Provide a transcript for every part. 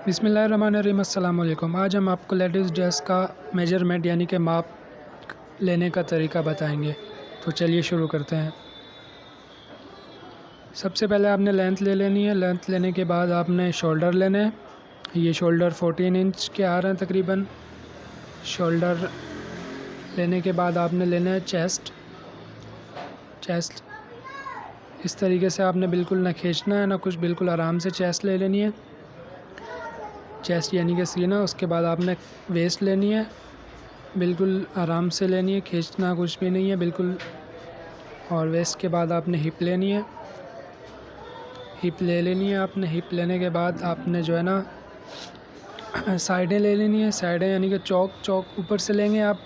बिस्मिल्लाहिर्रहमानिर्रहीम। अस्सलाम वालेकुम। आज हम आपको लेडीज़ ड्रेस का मेजरमेंट यानी कि माप लेने का तरीका बताएंगे। तो चलिए शुरू करते हैं। सबसे पहले आपने लेंथ ले लेनी है। लेंथ लेने के बाद आपने शोल्डर लेने हैं। ये शोल्डर 14 इंच के आ रहे हैं तकरीबन। शोल्डर लेने के बाद आपने लेना है चेस्ट इस तरीके से आपने बिल्कुल ना खींचना है ना कुछ, बिल्कुल आराम से चेस्ट ले लेनी है। चेस्ट यानी कि सीना। उसके बाद आपने वेस्ट लेनी है, बिल्कुल आराम से लेनी है, खींचना कुछ भी नहीं है बिल्कुल। और वेस्ट के बाद आपने हिप लेनी है। हिप ले लेनी है आपने। हिप लेने के बाद आपने जो है ना साइडें ले लेनी है। साइडें यानी कि चौक ऊपर से लेंगे आप।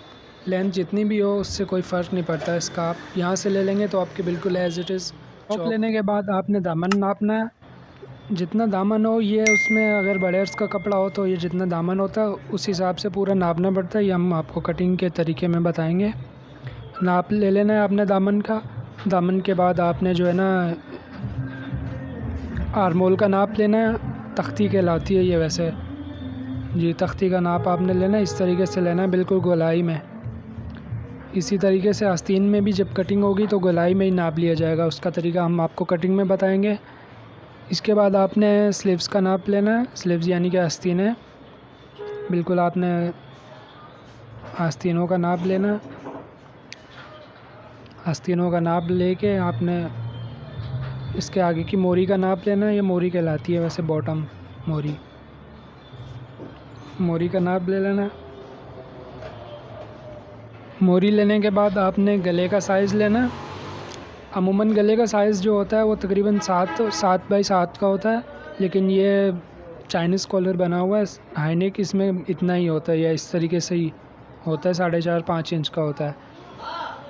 लेंथ जितनी भी हो उससे कोई फ़र्क नहीं पड़ता इसका। आप यहाँ से ले लेंगे तो आपके बिल्कुल एज इट इज़। चौक लेने के बाद आपने दामन नापना है। जितना दामन हो ये उसमें, अगर बड़ेर्स का कपड़ा हो तो ये जितना दामन होता है उस हिसाब से पूरा नापना पड़ता है। ये हम आपको कटिंग के तरीके में बताएंगे। नाप ले लेना है आपने दामन का। दामन के बाद आपने जो है ना आर्मोल का नाप लेना है। तख्ती कहलाती है ये वैसे जी। तख्ती का नाप आपने लेना है, इस तरीके से लेना है बिल्कुल गोलाई में। इसी तरीके से आस्तीन में भी जब कटिंग होगी तो गोलाई में ही नाप लिया जाएगा। उसका तरीका हम आपको कटिंग में बताएंगे। इसके बाद आपने स्लीव्स का नाप लेना है। स्लीव्स यानी कि आस्तीनें, बिल्कुल आपने आस्तीनों का नाप लेना। आस्तीनों का नाप लेके आपने इसके आगे की मोरी का नाप लेना। ये मोरी कहलाती है वैसे, बॉटम मोरी का नाप ले लेना। मोरी लेने के बाद आपने गले का साइज़ लेना। अमूमन गले का साइज़ जो होता है वो तकरीबन 7 बाई 7 का होता है, लेकिन ये चाइनीज़ कॉलर बना हुआ है हाई नेक, इसमें इतना ही होता है या इस तरीके से ही होता है, 4.5-5 इंच का होता है।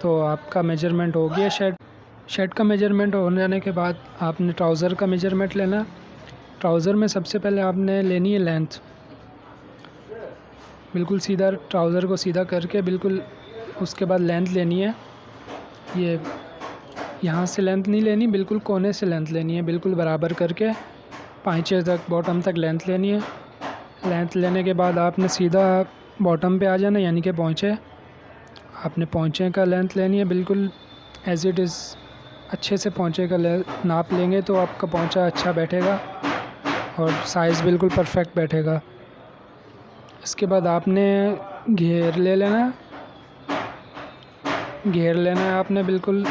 तो आपका मेजरमेंट हो गया। शर्ट का मेजरमेंट हो जाने के बाद आपने ट्राउज़र का मेजरमेंट लेना। ट्राउज़र में सबसे पहले आपने लेनी है लेंथ। बिल्कुल सीधा ट्राउज़र को सीधा करके बिल्कुल, उसके बाद लेंथ लेनी है। ये यहाँ से लेंथ नहीं लेनी, बिल्कुल कोने से लेंथ लेनी है, बिल्कुल बराबर करके पाँचे तक, बॉटम तक लेंथ लेनी है। लेंथ लेने के बाद आपने सीधा बॉटम पे आ जाना, यानी कि पहुँचे। आपने पहुँचे का लेंथ लेनी है बिल्कुल एज इट इज़। अच्छे से पहुँचे का नाप लेंगे तो आपका पहुँचा अच्छा बैठेगा और साइज़ बिल्कुल परफेक्ट बैठेगा। इसके बाद आपने घेर ले लेना। घेर लेना है आपने बिल्कुल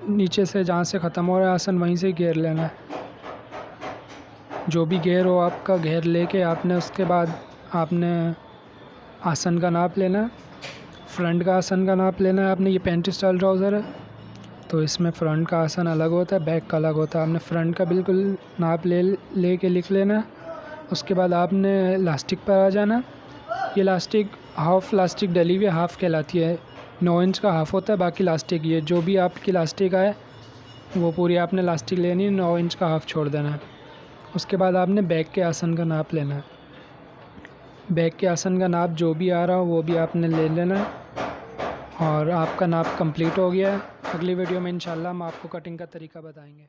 नीचे से, जहाँ से ख़त्म हो रहा है आसन वहीं से घेर लेना है। जो भी घेर हो आपका, घेर लेके आपने उसके बाद आपने आसन का नाप लेना। फ्रंट का आसन का नाप लेना है आपने। ये पैंट स्टाइल ट्राउज़र है तो इसमें फ़्रंट का आसन अलग होता है, बैक का अलग होता है। आपने फ्रंट का बिल्कुल नाप ले के लिख लेना। उसके बाद आपने लास्टिक पर आ जाना। ये लास्टिक हाफ़ लास्टिक डली हुई हाफ़ कहलाती है। 9 इंच का हाफ़ होता है, बाकी लास्टिक ये जो भी आपकी लास्टिक आए वो पूरी आपने लास्टिक लेनी है। 9 इंच का हाफ़ छोड़ देना है। उसके बाद आपने बैक के आसन का नाप लेना है। बैक के आसन का नाप जो भी आ रहा हो वो भी आपने ले लेना है और आपका नाप कंप्लीट हो गया है। अगली वीडियो में इंशाल्लाह हम आपको कटिंग का तरीका बताएंगे।